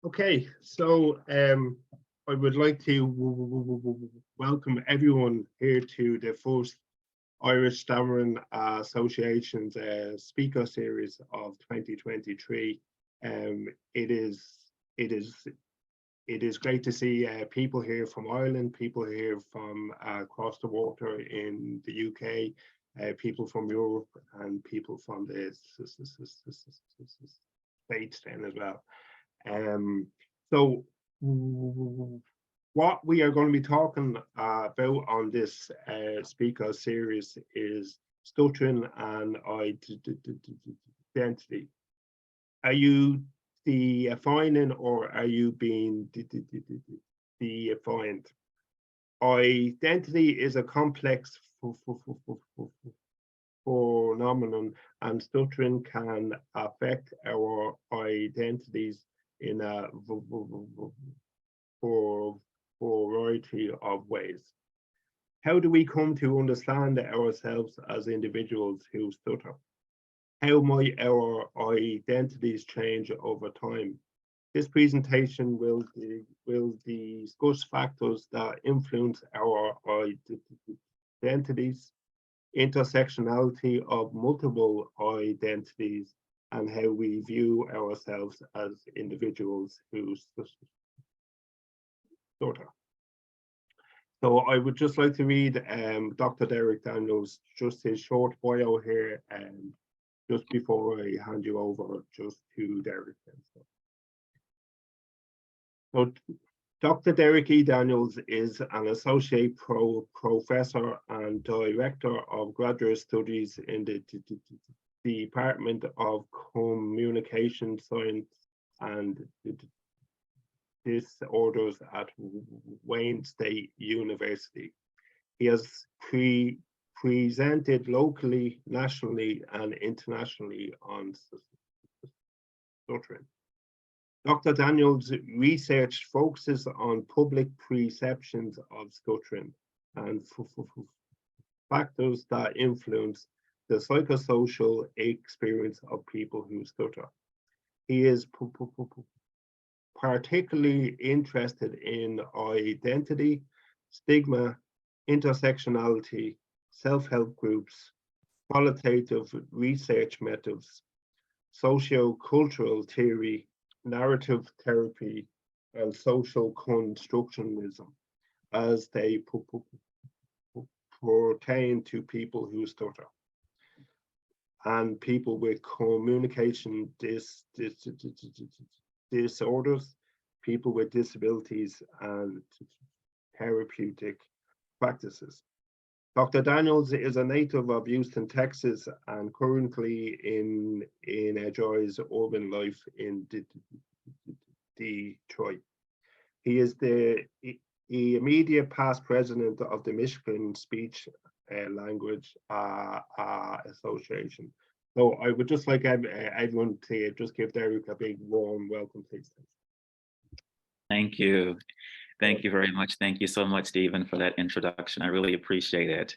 Okay, so I would like to welcome everyone here to the first Irish Stammering Association's speaker series of 2023. It is it is it is great to see people here from Ireland, people here from across the water in the UK, people from Europe, and people from the States then as well. Um, so what we are going to be talking about on this speaker series is stuttering and identity. Are you defining or are you being defined? Identity is a complex phenomenon, and stuttering can affect our identities in a variety of ways. How do we come to understand ourselves as individuals who stutter? How might our identities change over time? This presentation will discuss factors that influence our identities, intersectionality of multiple identities, and how we view ourselves as individuals who stutter. So I would just like to read Dr. Derek Daniels, just his short bio here, just before I hand you over just to Derek. So Dr. Derek E. Daniels is an associate professor and director of graduate studies in the Department of Communication Science and Disorders at Wayne State University. He has presented locally, nationally, and internationally on stuttering. Dr. Daniels' research focuses on public perceptions of stuttering and factors that influence the psychosocial experience of people who stutter. He is particularly interested in identity, stigma, intersectionality, self-help groups, qualitative research methods, socio-cultural theory, narrative therapy, and social constructionism as they pertain to people who stutter and people with communication disorders, people with disabilities, and therapeutic practices. Dr. Daniels is a native of Houston, Texas, and currently enjoys urban life in Detroit. He is the immediate past president of the Michigan Speech Language Association. So I would just like everyone to just give Derek a big warm welcome, please. Thank you. Thank you very much. Thank you so much, Stephen, for that introduction. I really appreciate it.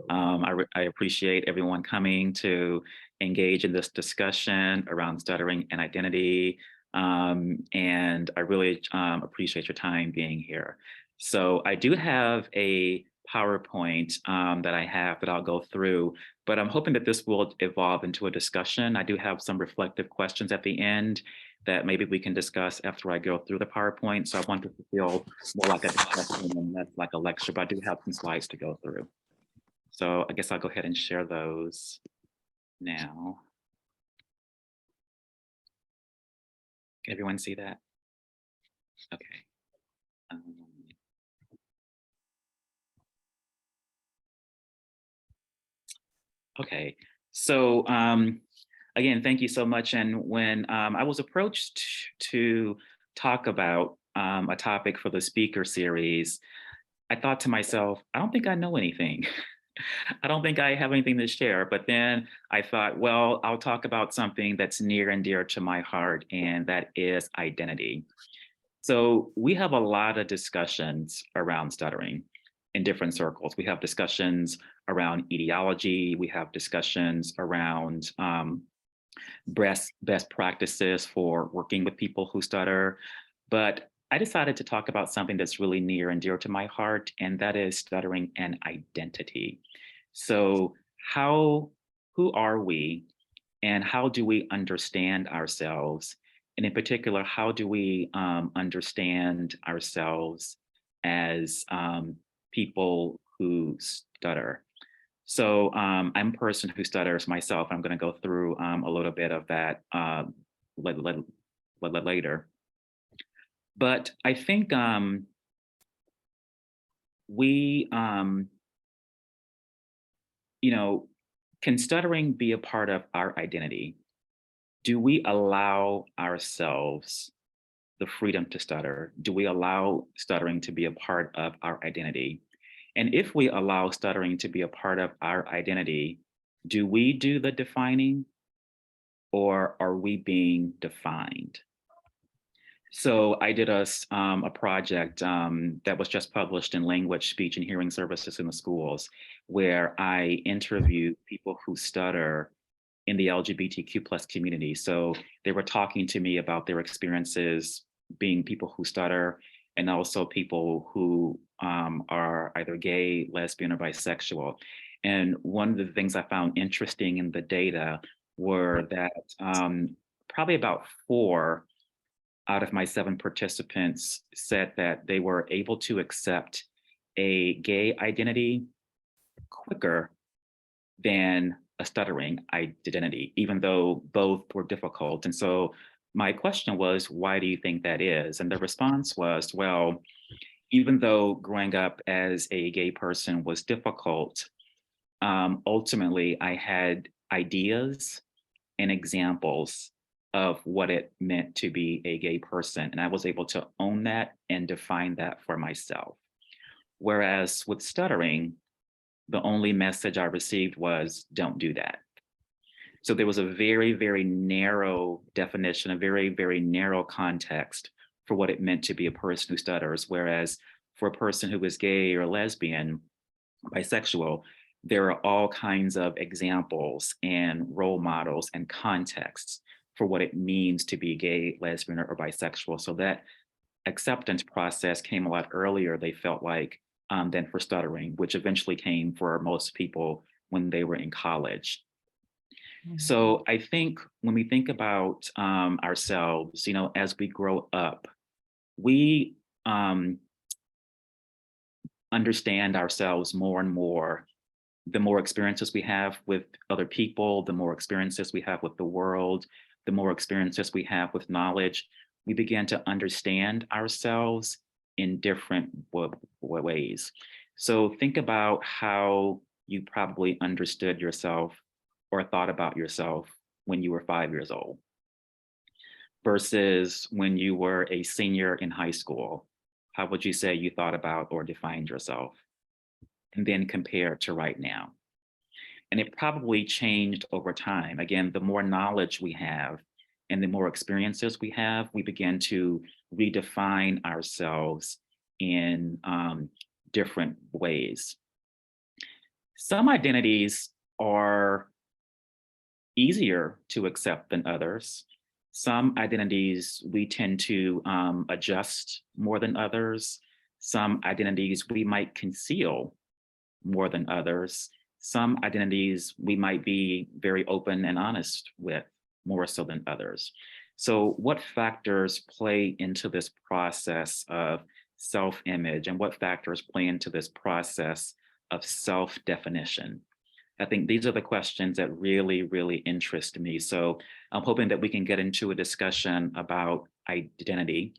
I appreciate everyone coming to engage in this discussion around stuttering and identity. And I really appreciate your time being here. So I do have a PowerPoint that I'll go through, but I'm hoping that this will evolve into a discussion. I do have some reflective questions at the end that maybe we can discuss after I go through the PowerPoint. So I want it to feel more like a discussion and less like a lecture, but I do have some slides to go through. So I guess I'll go ahead and share those now. Can everyone see that? Okay. Okay, so again, thank you so much. And when I was approached to talk about a topic for the speaker series, I thought to myself, I don't think I know anything. I don't think I have anything to share. But then I thought, well, I'll talk about something that's near and dear to my heart, and that is identity. So we have a lot of discussions around stuttering in different circles. We have discussions around etiology. We have discussions around best practices for working with people who stutter. But I decided to talk about something that's really near and dear to my heart, and that is stuttering and identity. So who are we, and how do we understand ourselves? And in particular, how do we understand ourselves as people who stutter? So I'm a person who stutters myself. I'm going to go through a little bit of that later. But I think we, you know, can stuttering be a part of our identity? Do we allow ourselves the freedom to stutter? Do we allow stuttering to be a part of our identity? And if we allow stuttering to be a part of our identity, do we do the defining, or are we being defined? So I did a project that was just published in Language, Speech, and Hearing Services in the schools, where I interviewed people who stutter in the LGBTQ plus community. So they were talking to me about their experiences being people who stutter, and also people who are either gay, lesbian, or bisexual. And one of the things I found interesting in the data were that probably about 4 out of my 7 participants said that they were able to accept a gay identity quicker than a stuttering identity, even though both were difficult. And so my question was, why do you think that is? And the response was, well, even though growing up as a gay person was difficult, ultimately I had ideas and examples of what it meant to be a gay person. And I was able to own that and define that for myself. Whereas with stuttering, the only message I received was, don't do that. So there was a very, very narrow definition, a very, very narrow context for what it meant to be a person who stutters. Whereas for a person who is gay or lesbian, bisexual, there are all kinds of examples and role models and contexts for what it means to be gay, lesbian, or bisexual. So that acceptance process came a lot earlier, they felt like, than for stuttering, which eventually came for most people when they were in college. So I think when we think about ourselves, as we grow up, we understand ourselves more and more. The more experiences we have with other people, the more experiences we have with the world, the more experiences we have with knowledge, we begin to understand ourselves in different ways. So think about how you probably understood yourself or thought about yourself when you were 5 years old versus when you were a senior in high school. How would you say you thought about or defined yourself? And then compare to right now. And it probably changed over time. Again, the more knowledge we have and the more experiences we have, we begin to redefine ourselves in different ways. Some identities are easier to accept than others. Some identities we tend to adjust more than others. Some identities we might conceal more than others. Some identities we might be very open and honest with more so than others. So what factors play into this process of self-image, and what factors play into this process of self-definition? I think these are the questions that really, really interest me. So I'm hoping that we can get into a discussion about identity,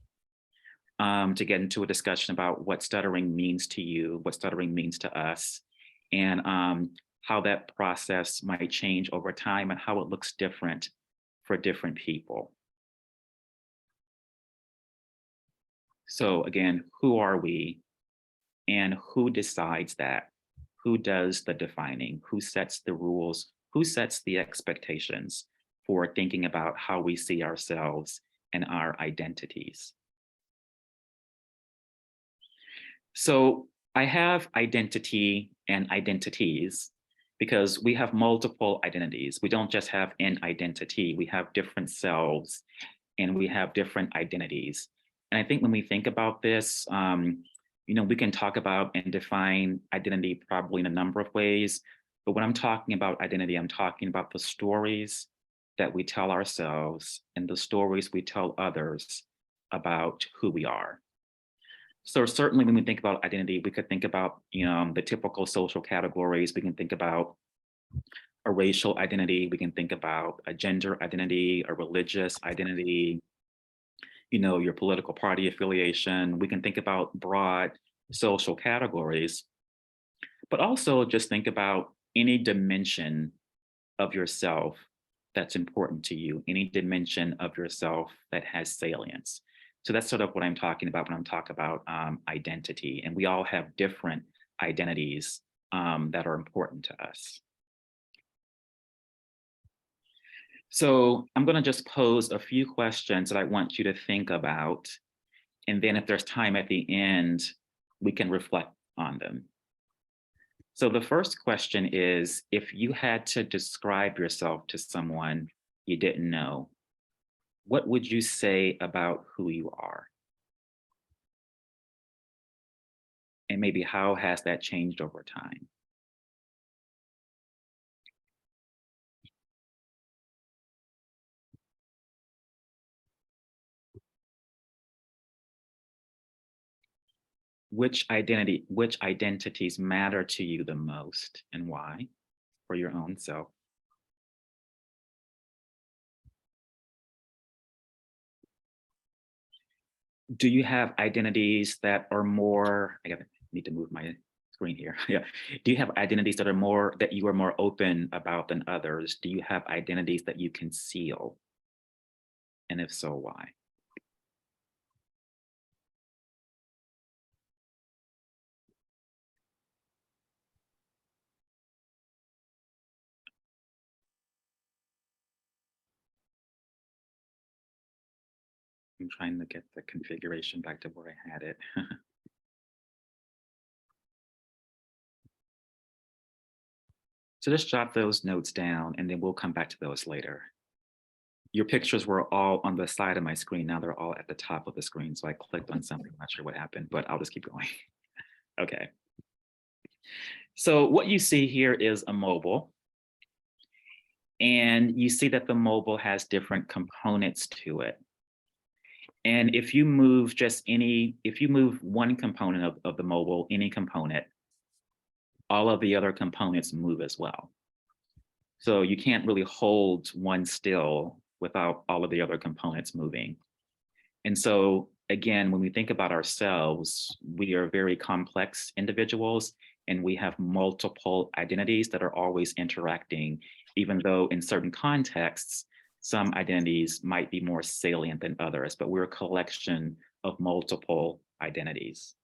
to get into a discussion about what stuttering means to you, what stuttering means to us, and how that process might change over time and how it looks different for different people. So again, who are we, and who decides that? Who does the defining? Who sets the rules? Who sets the expectations for thinking about how we see ourselves and our identities? So I have identity and identities because we have multiple identities. We don't just have an identity, we have different selves and we have different identities. And I think when we think about this, we can talk about and define identity probably in a number of ways. But when I'm talking about identity, I'm talking about the stories that we tell ourselves and the stories we tell others about who we are. So certainly when we think about identity, we could think about, the typical social categories. We can think about a racial identity. We can think about a gender identity, a religious identity, your political party affiliation. We can think about broad social categories, but also just think about any dimension of yourself that's important to you, any dimension of yourself that has salience. So that's sort of what I'm talking about when I'm talking about identity. And we all have different identities that are important to us. So I'm going to just pose a few questions that I want you to think about. And then if there's time at the end, we can reflect on them. So the first question is, if you had to describe yourself to someone you didn't know, what would you say about who you are? And maybe how has that changed over time? Which identities matter to you the most and why for your own self? Do you have identities that are more, need to move my screen here. Yeah. Do you have identities that you are more open about than others? Do you have identities that you conceal? And if so, why? I'm trying to get the configuration back to where I had it. So just jot those notes down and then we'll come back to those later. Your pictures were all on the side of my screen. Now they're all at the top of the screen. So I clicked on something, I'm not sure what happened, but I'll just keep going. Okay. So what you see here is a mobile. And you see that the mobile has different components to it. And if you move one component of the mobile, any component, all of the other components move as well. So you can't really hold one still without all of the other components moving. And so again, when we think about ourselves, we are very complex individuals and we have multiple identities that are always interacting, even though in certain contexts, some identities might be more salient than others, but we're a collection of multiple identities.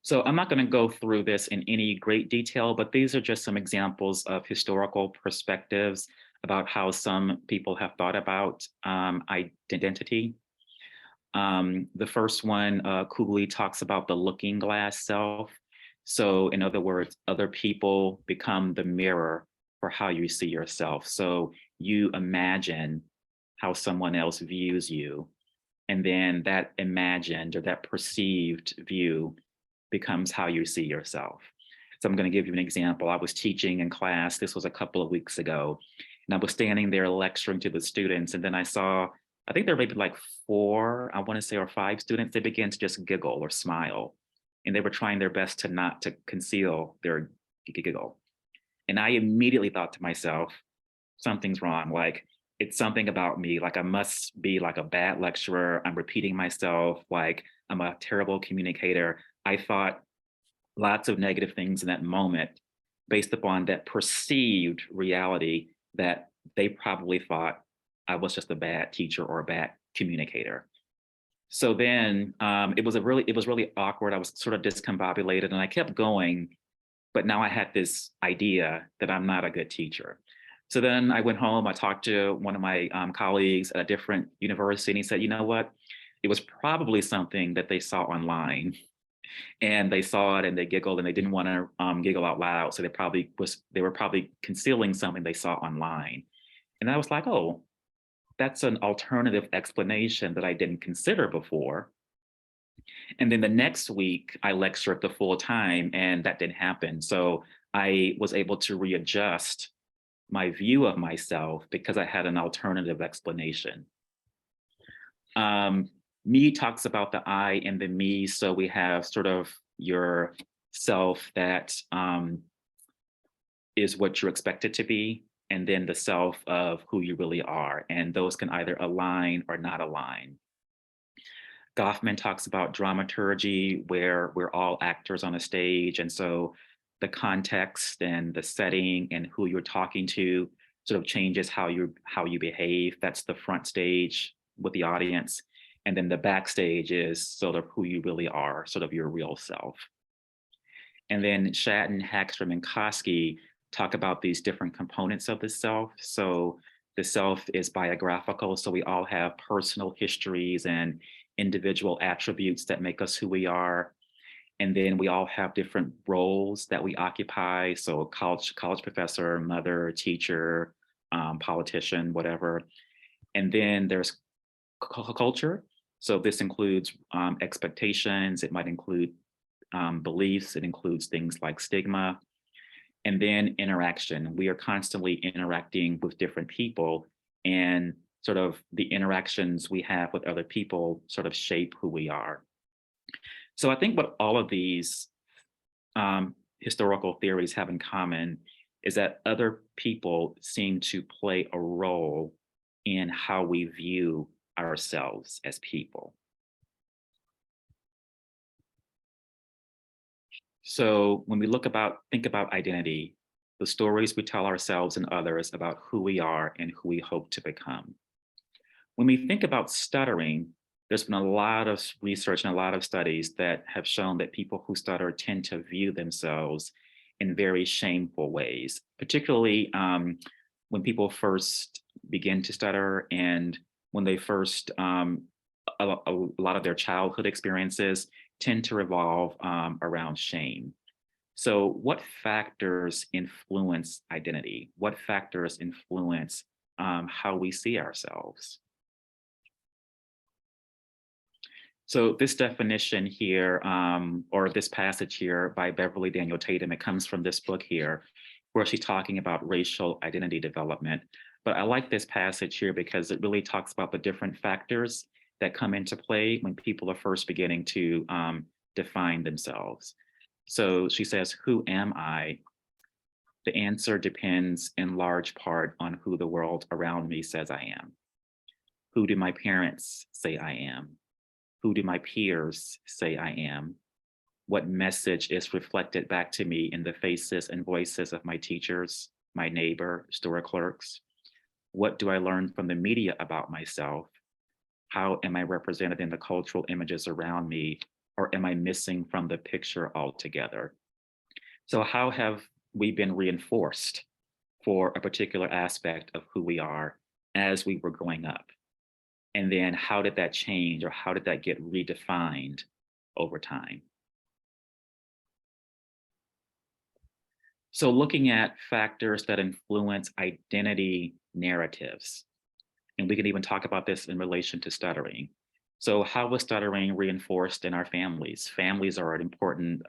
So I'm not going to go through this in any great detail, but these are just some examples of historical perspectives about how some people have thought about identity. The first one, Cooley talks about the looking glass self. So in other words, other people become the mirror for how you see yourself. So you imagine how someone else views you, and then that imagined or that perceived view becomes how you see yourself. So I'm going to give you an example. I was teaching in class, this was a couple of weeks ago, and I was standing there lecturing to the students, and then I saw, I think there were maybe like 4, I want to say, or 5 students, they began to just giggle or smile. And they were trying their best to not to conceal their giggle. And I immediately thought to myself, something's wrong. Like, it's something about me. Like, I must be like a bad lecturer. I'm repeating myself. Like, I'm a terrible communicator. I thought lots of negative things in that moment based upon that perceived reality that they probably thought I was just a bad teacher or a bad communicator. So then it was really awkward. I was sort of discombobulated and I kept going, but now I had this idea that I'm not a good teacher. So then I went home, I talked to one of my colleagues at a different university, and he said, you know what? It was probably something that they saw online. And they saw it and they giggled and they didn't want to giggle out loud. So they were probably concealing something they saw online. And I was like, oh, that's an alternative explanation that I didn't consider before. And then the next week I lectured the full time and that didn't happen. So I was able to readjust my view of myself because I had an alternative explanation. Me talks about the I and the me. So we have sort of your self that is what you're expected to be, and then the self of who you really are. And those can either align or not align. Goffman talks about dramaturgy, where we're all actors on a stage. And so the context and the setting and who you're talking to sort of changes how you behave. That's the front stage with the audience. And then the backstage is sort of who you really are, sort of your real self. And then Shatton, Hagstrom, and Koski talk about these different components of the self. So the self is biographical. So we all have personal histories and individual attributes that make us who we are. And then we all have different roles that we occupy. So college professor, mother, teacher, politician, whatever. And then there's culture. So this includes expectations. It might include beliefs. It includes things like stigma. And then interaction. We are constantly interacting with different people, and sort of the interactions we have with other people sort of shape who we are. So I think what all of these historical theories have in common is that other people seem to play a role in how we view ourselves as people. So when we think about identity, the stories we tell ourselves and others about who we are and who we hope to become. When we think about stuttering, there's been a lot of research and a lot of studies that have shown that people who stutter tend to view themselves in very shameful ways, particularly when people first begin to stutter and when they first, a lot of their childhood experiences tend to revolve around shame. So, what factors influence identity? What factors influence how we see ourselves? So, this definition here, or this passage here by Beverly Daniel Tatum, it comes from this book here, where she's talking about racial identity development. But I like this passage here because it really talks about the different factors that come into play when people are first beginning to define themselves. So she says, who am I? The answer depends in large part on who the world around me says I am. Who do my parents say I am? Who do my peers say I am? What message is reflected back to me in the faces and voices of my teachers, my neighbor, store clerks? What do I learn from the media about myself? How am I represented in the cultural images around me? Or am I missing from the picture altogether? So how have we been reinforced for a particular aspect of who we are as we were growing up? And then how did that change, or how did that get redefined over time? So looking at factors that influence identity narratives, and we can even talk about this in relation to stuttering. So how was stuttering reinforced in our families? Families are an important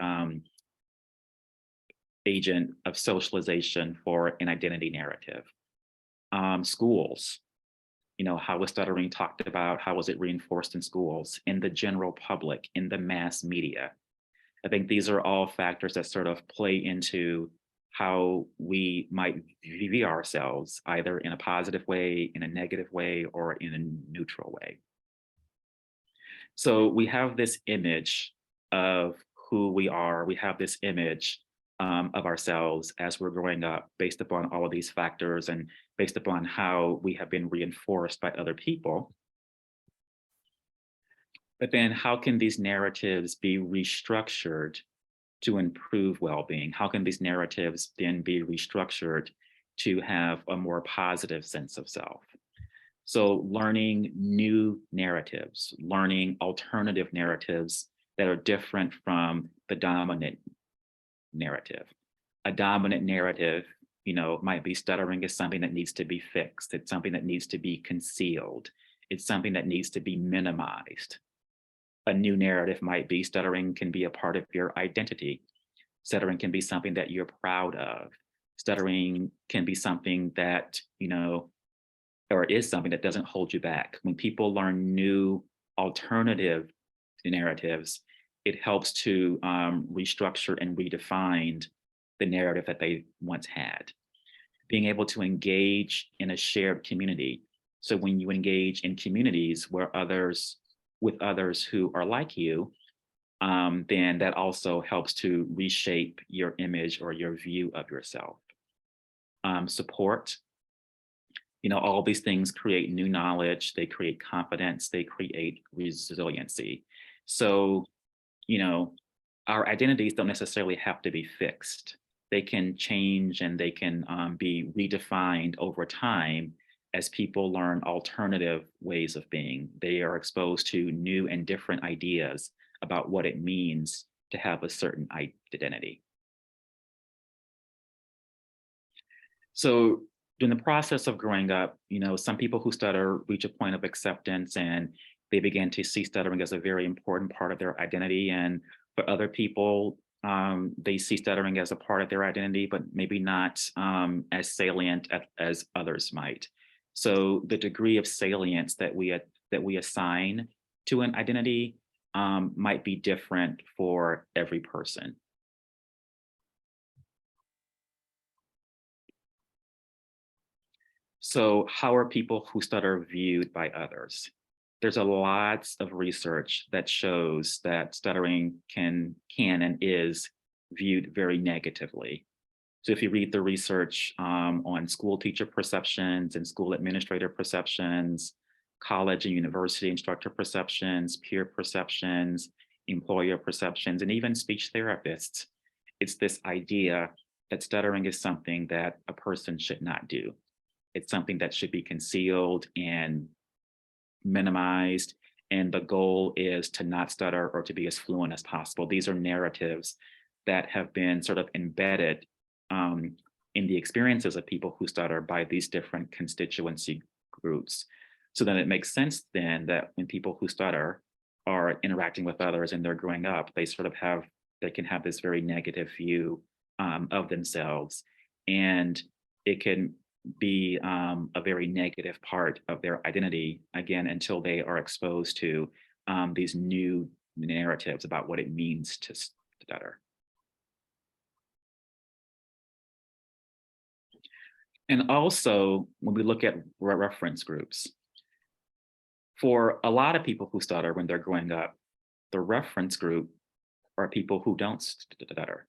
agent of socialization for an identity narrative. Schools, how was stuttering talked about? How was it reinforced in schools, in the general public, in the mass media? I think these are all factors that sort of play into how we might view ourselves, either in a positive way, in a negative way, or in a neutral way. So we have this image of who we are. We have this image of ourselves as we're growing up based upon all of these factors and based upon how we have been reinforced by other people. But then how can these narratives be restructured to improve well-being? How can these narratives then be restructured to have a more positive sense of self? So learning new narratives, learning alternative narratives that are different from the dominant narrative. A dominant narrative, might be stuttering is something that needs to be fixed. It's something that needs to be concealed. It's something that needs to be minimized. A new narrative might be stuttering can be a part of your identity. Stuttering can be something that you're proud of. Stuttering can be something that, or is something that doesn't hold you back. When people learn new alternative narratives, it helps to restructure and redefine the narrative that they once had. Being able to engage in a shared community. So when you engage in communities with others who are like you, then that also helps to reshape your image or your view of yourself. Support, all these things create new knowledge, they create confidence, they create resiliency. So, our identities don't necessarily have to be fixed. They can change and they can be redefined over time as people learn alternative ways of being. They are exposed to new and different ideas about what it means to have a certain identity. So during the process of growing up, some people who stutter reach a point of acceptance and they begin to see stuttering as a very important part of their identity. And for other people, they see stuttering as a part of their identity, but maybe not as salient as others might. So the degree of salience that we assign to an identity might be different for every person. So how are people who stutter viewed by others? There's a lot of research that shows that stuttering can and is viewed very negatively. So if you read the research on school teacher perceptions and school administrator perceptions, college and university instructor perceptions, peer perceptions, employer perceptions, and even speech therapists, it's this idea that stuttering is something that a person should not do. It's something that should be concealed and minimized. And the goal is to not stutter or to be as fluent as possible. These are narratives that have been sort of embedded in the experiences of people who stutter by these different constituency groups. So then it makes sense then that when people who stutter are interacting with others and they're growing up, they can have this very negative view of themselves. And it can be a very negative part of their identity, again, until they are exposed to these new narratives about what it means to stutter. And also, when we look at reference groups, for a lot of people who stutter when they're growing up, the reference group are people who don't stutter.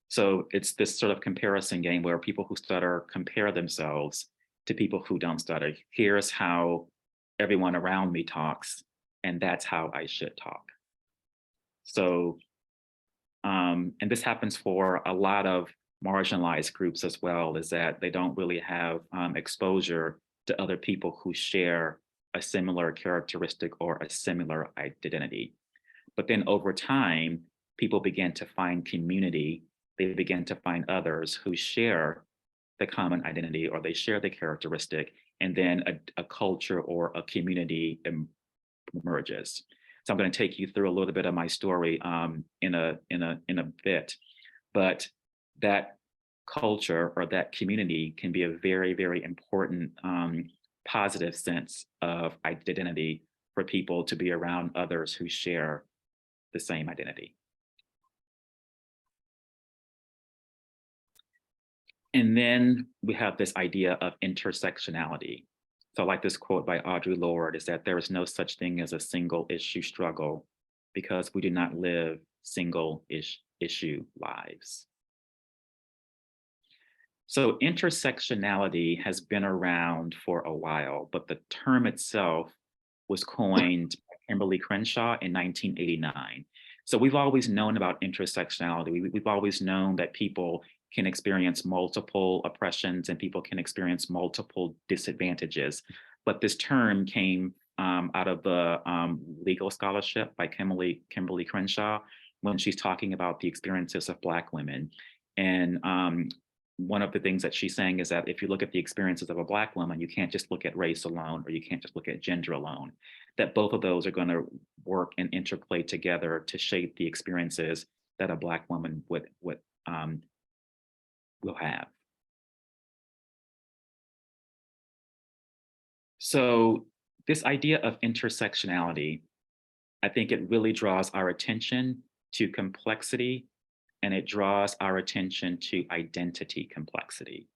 So it's this sort of comparison game where people who stutter compare themselves to people who don't stutter. Here's how everyone around me talks, and that's how I should talk. So, and this happens for a lot of marginalized groups as well, is that they don't really have exposure to other people who share a similar characteristic or a similar identity. But then over time, people begin to find community. They begin to find others who share the common identity or they share the characteristic, and then a culture or a community emerges. So I'm going to take you through a little bit of my story in a bit, but that culture or that community can be a very, very important positive sense of identity for people to be around others who share the same identity. And then we have this idea of intersectionality. So I like this quote by Audre Lorde, is that there is no such thing as a single issue struggle because we do not live single issue lives. So intersectionality has been around for a while, but the term itself was coined by Kimberly Crenshaw in 1989. So we've always known about intersectionality. We've always known that people can experience multiple oppressions and people can experience multiple disadvantages. But this term came out of the legal scholarship by Kimberly Crenshaw, when she's talking about the experiences of Black women. And one of the things that she's saying is that if you look at the experiences of a Black woman, you can't just look at race alone, or you can't just look at gender alone, that both of those are going to work and interplay together to shape the experiences that a Black woman will have. So this idea of intersectionality, I think it really draws our attention to complexity, and it draws our attention to identity complexity.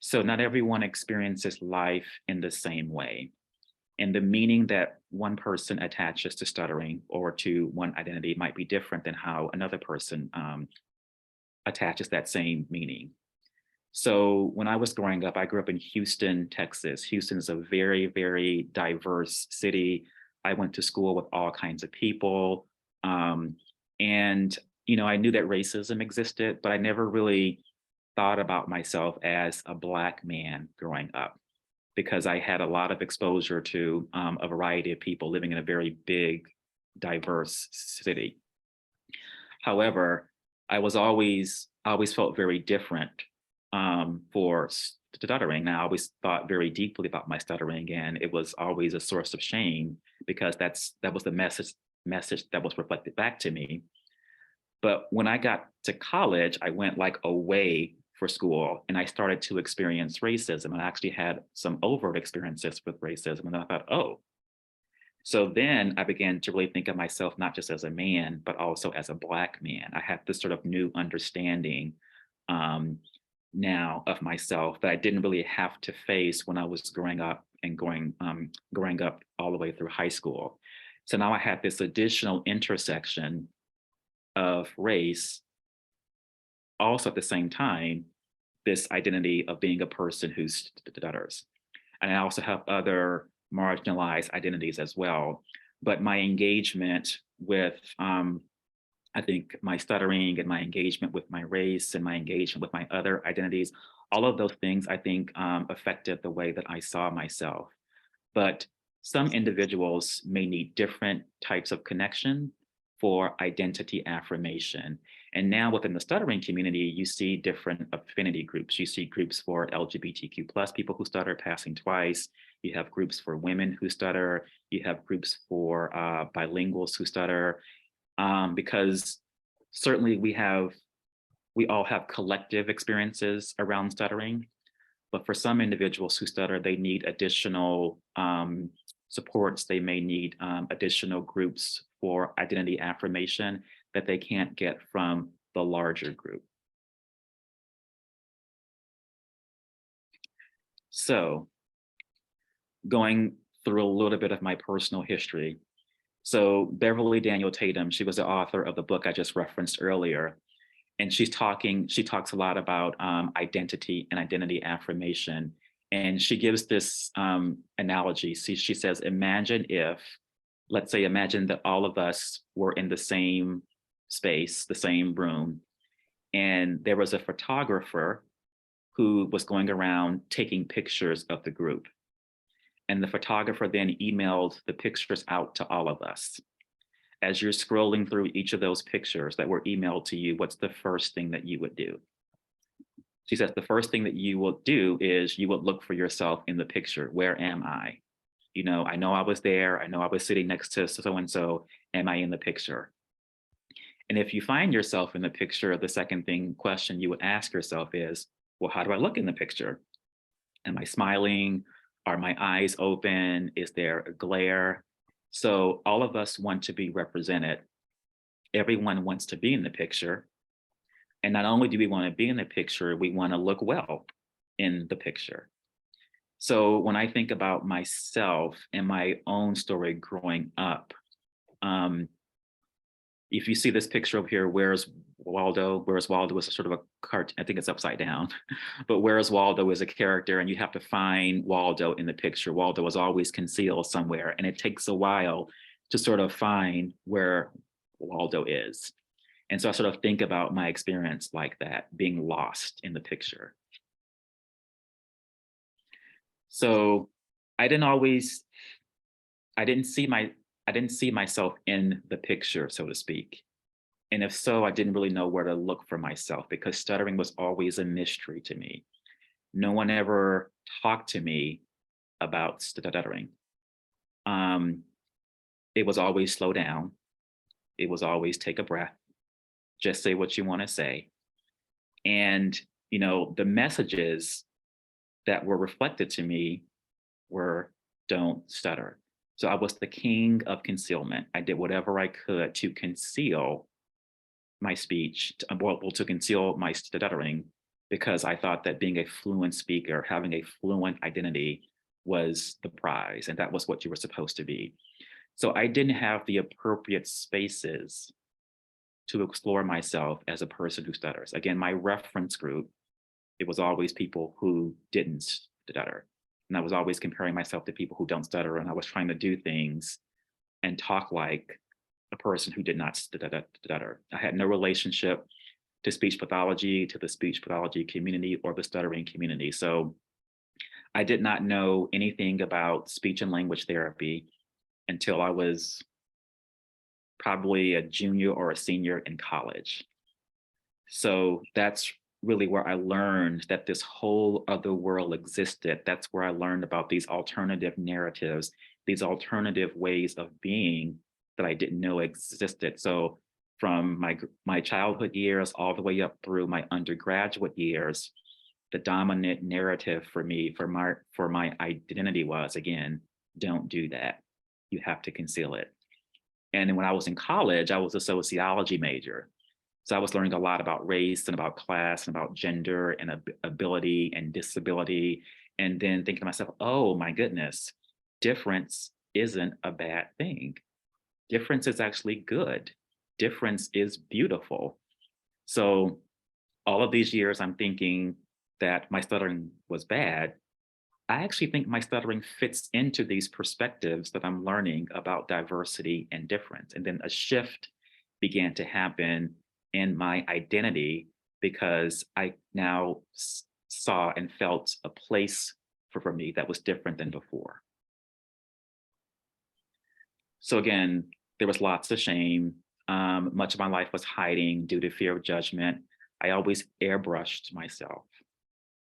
So not everyone experiences life in the same way. And the meaning that one person attaches to stuttering or to one identity might be different than how another person attaches that same meaning. So when I was growing up, I grew up in Houston, Texas. Houston is a very, very diverse city. I went to school with all kinds of people. And, you know, I knew that racism existed, but I never really thought about myself as a Black man growing up, because I had a lot of exposure to a variety of people living in a very big, diverse city. However, I always felt very different for stuttering. Now, I always thought very deeply about my stuttering, and it was always a source of shame because that was the message that was reflected back to me. But when I got to college, I went like away for school, and I started to experience racism. And I actually had some overt experiences with racism, and I thought, oh. So then I began to really think of myself not just as a man, but also as a Black man. I had this sort of new understanding now of myself that I didn't really have to face when I was growing up and growing up all the way through high school. So now I had this additional intersection of race, also at the same time, this identity of being a person who stutters. And I also have other marginalized identities as well. But my engagement with I think my stuttering and my engagement with my race and my engagement with my other identities, all of those things I think affected the way that I saw myself. But some individuals may need different types of connection for identity affirmation. And now within the stuttering community, you see different affinity groups. You see groups for LGBTQ plus people who stutter passing twice. You have groups for women who stutter. You have groups for bilinguals who stutter. Because certainly we all have collective experiences around stuttering, but for some individuals who stutter, they need additional supports. They may need additional groups for identity affirmation that they can't get from the larger group. So going through a little bit of my personal history. So Beverly Daniel Tatum, she was the author of the book I just referenced earlier. And she talks a lot about identity and identity affirmation. And she gives this analogy. She says, imagine that all of us were in the same space, the same room, and there was a photographer who was going around taking pictures of the group. And the photographer then emailed the pictures out to all of us. As you're scrolling through each of those pictures that were emailed to you, what's the first thing that you would do? She says, the first thing that you will do is you would look for yourself in the picture. Where am I? You know I was there. I know I was sitting next to so-and-so. Am I in the picture? And if you find yourself in the picture, the second question you would ask yourself is, well, how do I look in the picture? Am I smiling? Are my eyes open? Is there a glare? So all of us want to be represented. Everyone wants to be in the picture. And not only do we want to be in the picture, we want to look well in the picture. So when I think about myself and my own story growing up, if you see this picture over here, Where's Waldo? Where's Waldo is a sort of a cartoon, I think it's upside down, but Where's Waldo is a character, and you have to find Waldo in the picture. Waldo is always concealed somewhere, and it takes a while to sort of find where Waldo is. And so I sort of think about my experience like that, being lost in the picture. So I didn't always I didn't see myself in the picture, so to speak. And if so, I didn't really know where to look for myself because stuttering was always a mystery to me. No one ever talked to me about stuttering. Um, it was always slow down. It was always take a breath, just say what you want to say. And, the messages that were reflected to me were don't stutter. So I was the king of concealment. I did whatever I could to conceal my speech, to conceal my stuttering, because I thought that being a fluent speaker, having a fluent identity was the prize, and that was what you were supposed to be. So I didn't have the appropriate spaces to explore myself as a person who stutters. Again, my reference group, it was always people who didn't stutter. And I was always comparing myself to people who don't stutter. And I was trying to do things and talk like a person who did not stutter. I had no relationship to speech pathology, to the speech pathology community, or the stuttering community. So I did not know anything about speech and language therapy until I was probably a junior or a senior in college. So that's really where I learned that this whole other world existed. That's where I learned about these alternative narratives, these alternative ways of being that I didn't know existed. So from my childhood years all the way up through my undergraduate years, the dominant narrative for me, for my identity was, again, don't do that. You have to conceal it. And then when I was in college, I was a sociology major. So I was learning a lot about race and about class and about gender and ability and disability. And then thinking to myself, oh my goodness, difference isn't a bad thing. Difference is actually good. Difference is beautiful. So all of these years, I'm thinking that my stuttering was bad. I actually think my stuttering fits into these perspectives that I'm learning about diversity and difference. And then a shift began to happen in my identity because I now saw and felt a place for me that was different than before. So again, there was lots of shame. Much of my life was hiding due to fear of judgment. I always airbrushed myself.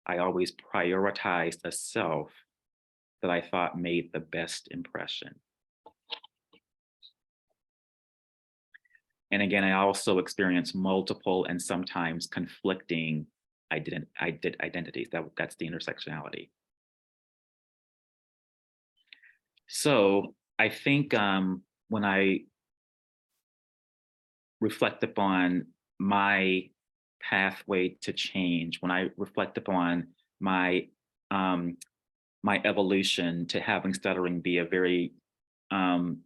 I always prioritized a self that I thought made the best impression. And again, I also experienced multiple and sometimes conflicting identities. That's the intersectionality. So I think when I reflect upon my pathway to change, when I reflect upon my um, my evolution to having stuttering be um,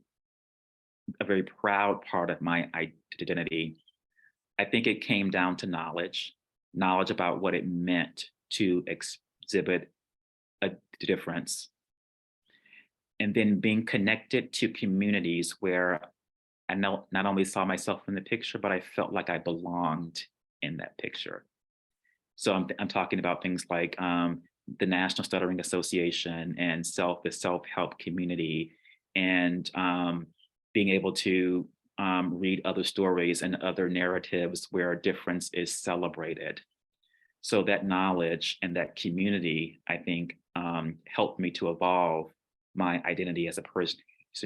a very proud part of my identity, I think it came down to knowledge about what it meant to exhibit a difference, and then being connected to communities where I not only saw myself in the picture, but I felt like I belonged in that picture. So I'm talking about things like the National Stuttering Association and the self-help community, and being able to read other stories and other narratives where difference is celebrated. So that knowledge and that community, I think, helped me to evolve my identity as a person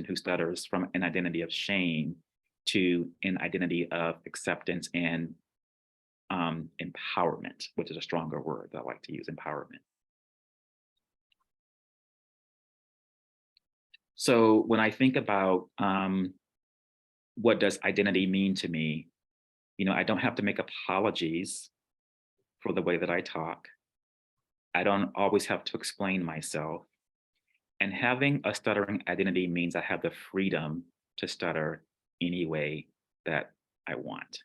who stutters from an identity of shame to an identity of acceptance and empowerment, which is a stronger word that I like to use, empowerment. So when I think about what does identity mean to me, I don't have to make apologies for the way that I talk. I don't always have to explain myself. And having a stuttering identity means I have the freedom to stutter any way that I want.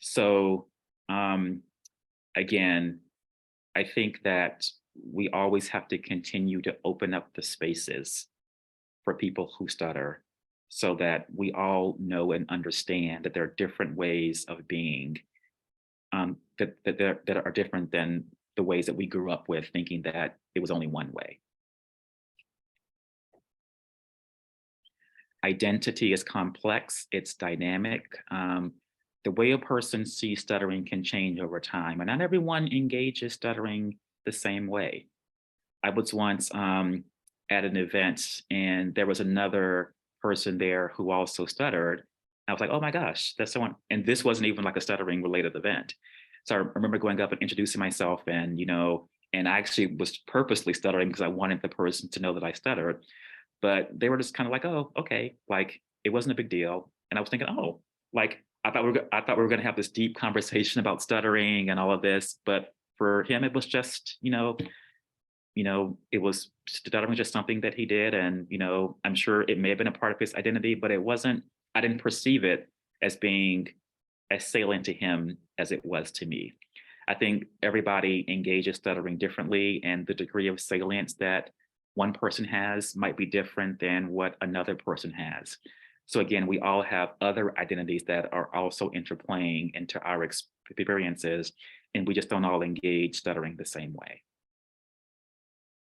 So again, I think that we always have to continue to open up the spaces for people who stutter so that we all know and understand that there are different ways of being that are different than the ways that we grew up with, thinking that it was only one way. identity is complex, it's dynamic. The way a person sees stuttering can change over time, and not everyone engages stuttering the same way. I was once at an event and there was another person there who also stuttered. I was like, oh my gosh, that's someone. And this wasn't even like a stuttering related event. So I remember going up and introducing myself and, and I actually was purposely stuttering because I wanted the person to know that I stuttered. But they were just kind of like, oh, okay, like it wasn't a big deal. And I was thinking, oh, like I thought we were going to have this deep conversation about stuttering and all of this, but for him, it was just, it was stuttering just something that he did. And, I'm sure it may have been a part of his identity, but I didn't perceive it as being as salient to him as it was to me. I think everybody engages stuttering differently, and the degree of salience that one person has might be different than what another person has. So again, we all have other identities that are also interplaying into our experiences, and we just don't all engage stuttering the same way.